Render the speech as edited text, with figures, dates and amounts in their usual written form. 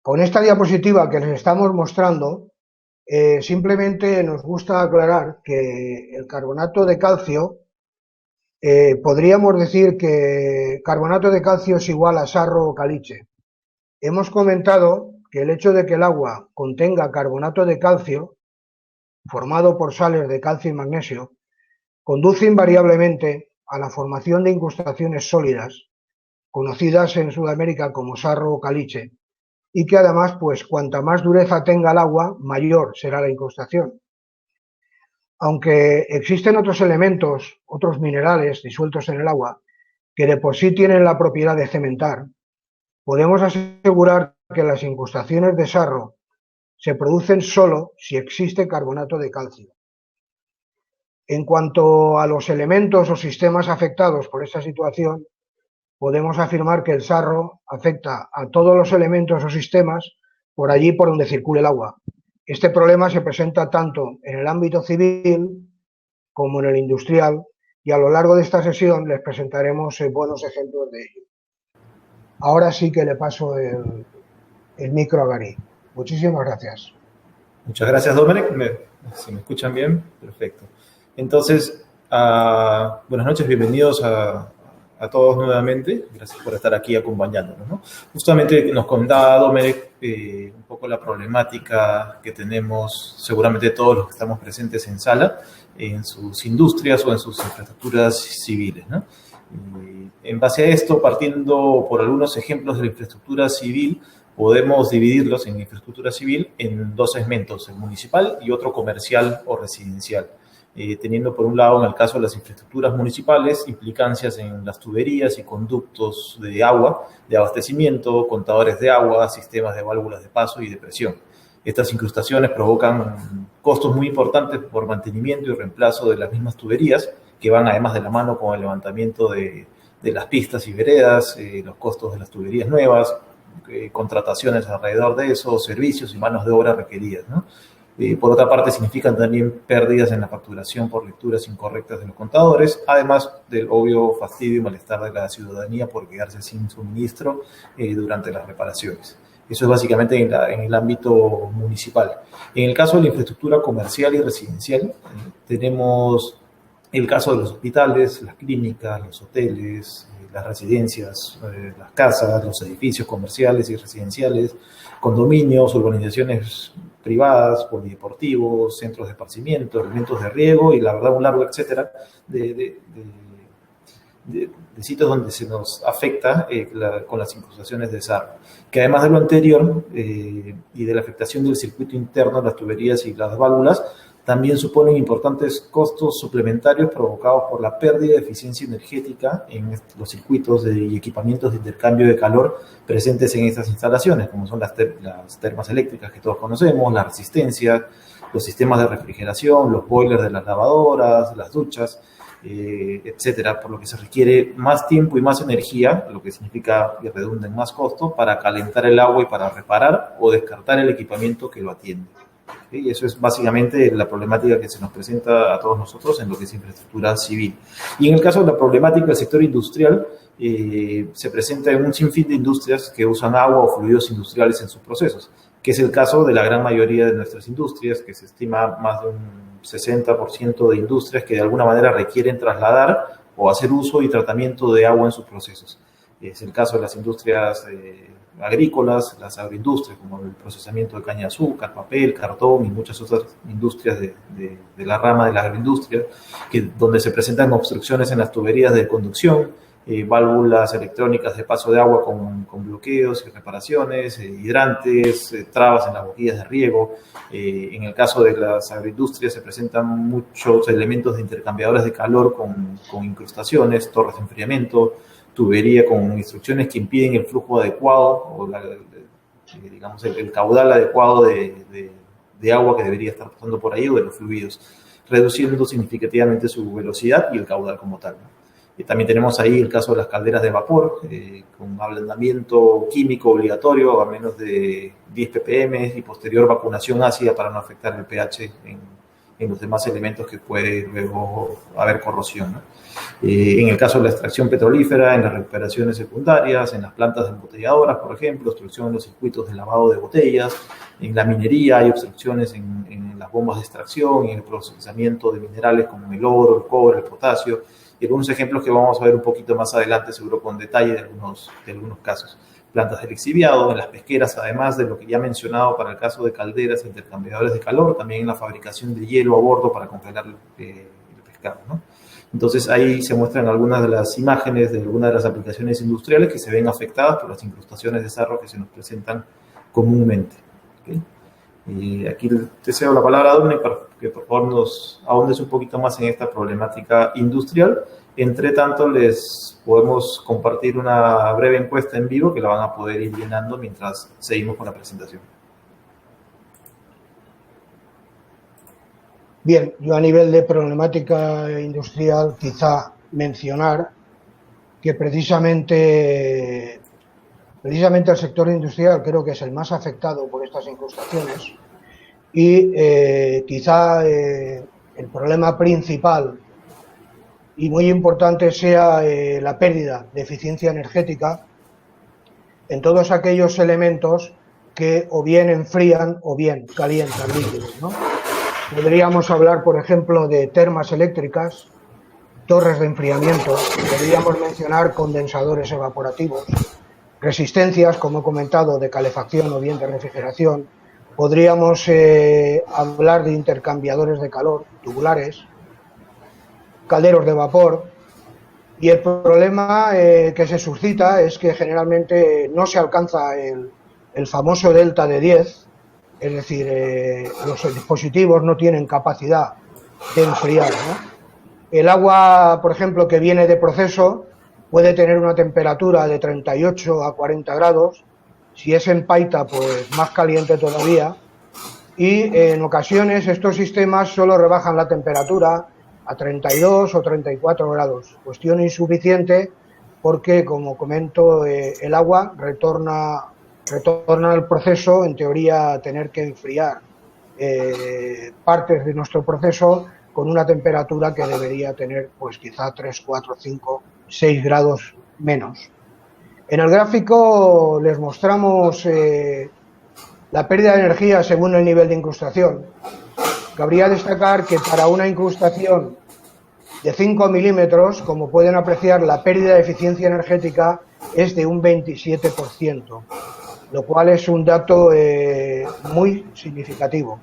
Con esta diapositiva que les estamos mostrando, simplemente nos gusta aclarar que el carbonato de calcio, podríamos decir que carbonato de calcio es igual a sarro o caliche. Hemos comentado que el hecho de que el agua contenga carbonato de calcio, formado por sales de calcio y magnesio, conduce invariablemente a la formación de incrustaciones sólidas, conocidas en Sudamérica como sarro o caliche, y que además, pues cuanta más dureza tenga el agua, mayor será la incrustación. Aunque existen otros elementos, otros minerales disueltos en el agua, que de por sí tienen la propiedad de cementar, podemos asegurar que las incrustaciones de sarro se producen solo si existe carbonato de calcio. En cuanto a los elementos o sistemas afectados por esta situación, podemos afirmar que el sarro afecta a todos los elementos o sistemas por allí por donde circule el agua. Este problema se presenta tanto en el ámbito civil como en el industrial, y a lo largo de esta sesión les presentaremos buenos ejemplos de ello. Ahora sí que le paso el micro a Gary. Muchísimas gracias. Muchas gracias, Dominic. Si me escuchan bien, perfecto. Entonces, buenas noches, bienvenidos a todos nuevamente. Gracias por estar aquí acompañándonos, ¿no? Justamente nos contaba Dominic un poco la problemática que tenemos seguramente todos los que estamos presentes en sala, en sus industrias o en sus infraestructuras civiles, ¿no? En base a esto, partiendo por algunos ejemplos de la infraestructura civil, podemos dividirlos en infraestructura civil en dos segmentos, el municipal y otro comercial o residencial. Teniendo por un lado, en el caso de las infraestructuras municipales, implicancias en las tuberías y conductos de agua, de abastecimiento, contadores de agua, sistemas de válvulas de paso y de presión. Estas incrustaciones provocan costos muy importantes por mantenimiento y reemplazo de las mismas tuberías, que van además de la mano con el levantamiento de las pistas y veredas, los costos de las tuberías nuevas, contrataciones alrededor de eso, servicios y manos de obra requeridas, ¿no? Por otra parte, significan también pérdidas en la facturación por lecturas incorrectas de los contadores, además del obvio fastidio y malestar de la ciudadanía por quedarse sin suministro durante las reparaciones. Eso es básicamente en el ámbito municipal. En el caso de la infraestructura comercial y residencial, tenemos el caso de los hospitales, las clínicas, los hoteles, las residencias, las casas, los edificios comerciales y residenciales, condominios, urbanizaciones privadas, polideportivos, centros de esparcimiento, elementos de riego y la verdad un largo etcétera de sitios donde se nos afecta con las incrustaciones de sarro, que además de lo anterior y de la afectación del circuito interno, las tuberías y las válvulas, también suponen importantes costos suplementarios provocados por la pérdida de eficiencia energética en los circuitos y equipamientos de intercambio de calor presentes en estas instalaciones, como son las termas eléctricas que todos conocemos, la resistencia, los sistemas de refrigeración, los boilers de las lavadoras, las duchas, etcétera, por lo que se requiere más tiempo y más energía, lo que significa que redunda en más costo, para calentar el agua y para reparar o descartar el equipamiento que lo atiende. Y eso es básicamente la problemática que se nos presenta a todos nosotros en lo que es infraestructura civil. Y en el caso de la problemática del sector industrial, se presenta en un sinfín de industrias que usan agua o fluidos industriales en sus procesos, que es el caso de la gran mayoría de nuestras industrias, que se estima más de un 60% de industrias que de alguna manera requieren trasladar o hacer uso y tratamiento de agua en sus procesos. Es el caso de las industrias agrícolas, las agroindustrias, como el procesamiento de caña de azúcar, papel, cartón y muchas otras industrias de la rama de la agroindustria, donde se presentan obstrucciones en las tuberías de conducción, válvulas electrónicas de paso de agua con bloqueos y reparaciones, hidrantes, trabas en las boquillas de riego. En el caso de las agroindustrias se presentan muchos elementos de intercambiadores de calor con incrustaciones, torres de enfriamiento, tubería con instrucciones que impiden el flujo adecuado o digamos el caudal adecuado de agua que debería estar pasando por ahí o de los fluidos, reduciendo significativamente su velocidad y el caudal como tal, ¿no? Y también tenemos ahí el caso de las calderas de vapor, con ablandamiento químico obligatorio a menos de 10 ppm y posterior vacunación ácida para no afectar el pH en los demás elementos que puede luego haber corrosión, ¿no? En el caso de la extracción petrolífera, en las recuperaciones secundarias, en las plantas embotelladoras, por ejemplo, obstrucción en los circuitos de lavado de botellas, en la minería hay obstrucciones en las bombas de extracción, en el procesamiento de minerales como el oro, el cobre, el potasio, y algunos ejemplos que vamos a ver un poquito más adelante, seguro con detalle de algunos casos. Plantas de lixiviado, en las pesqueras, además de lo que ya he mencionado para el caso de calderas e intercambiadores de calor, también en la fabricación de hielo a bordo para congelar el pescado, ¿no? Entonces ahí se muestran algunas de las imágenes de algunas de las aplicaciones industriales que se ven afectadas por las incrustaciones de sarro que se nos presentan comúnmente. ¿Okay? Y aquí te cedo la palabra a Dominic para que por favor nos ahondes un poquito más en esta problemática industrial. Entre tanto, les podemos compartir una breve encuesta en vivo que la van a poder ir llenando mientras seguimos con la presentación. Bien, yo a nivel de problemática industrial quizá mencionar que precisamente el sector industrial creo que es el más afectado por estas incrustaciones y quizá el problema principal y muy importante sea la pérdida de eficiencia energética en todos aquellos elementos que o bien enfrían o bien calientan líquidos, ¿no? Podríamos hablar, por ejemplo, de termas eléctricas, torres de enfriamiento, podríamos mencionar condensadores evaporativos, resistencias, como he comentado, de calefacción o bien de refrigeración, podríamos hablar de intercambiadores de calor, tubulares, calderos de vapor, y el problema que se suscita es que generalmente no se alcanza el famoso delta de 10, es decir, los dispositivos no tienen capacidad de enfriar, ¿no? El agua, por ejemplo, que viene de proceso puede tener una temperatura de 38 a 40 grados, si es en paita, pues más caliente todavía, y en ocasiones estos sistemas solo rebajan la temperatura a 32 o 34 grados, cuestión insuficiente porque, como comento, el agua retorna al proceso, en teoría, a tener que enfriar partes de nuestro proceso con una temperatura que debería tener, pues quizá 3, 4, 5, 6 grados menos. En el gráfico les mostramos la pérdida de energía según el nivel de incrustación. Cabría destacar que para una incrustación de 5 milímetros, como pueden apreciar, la pérdida de eficiencia energética es de un 27%, lo cual es un dato muy significativo.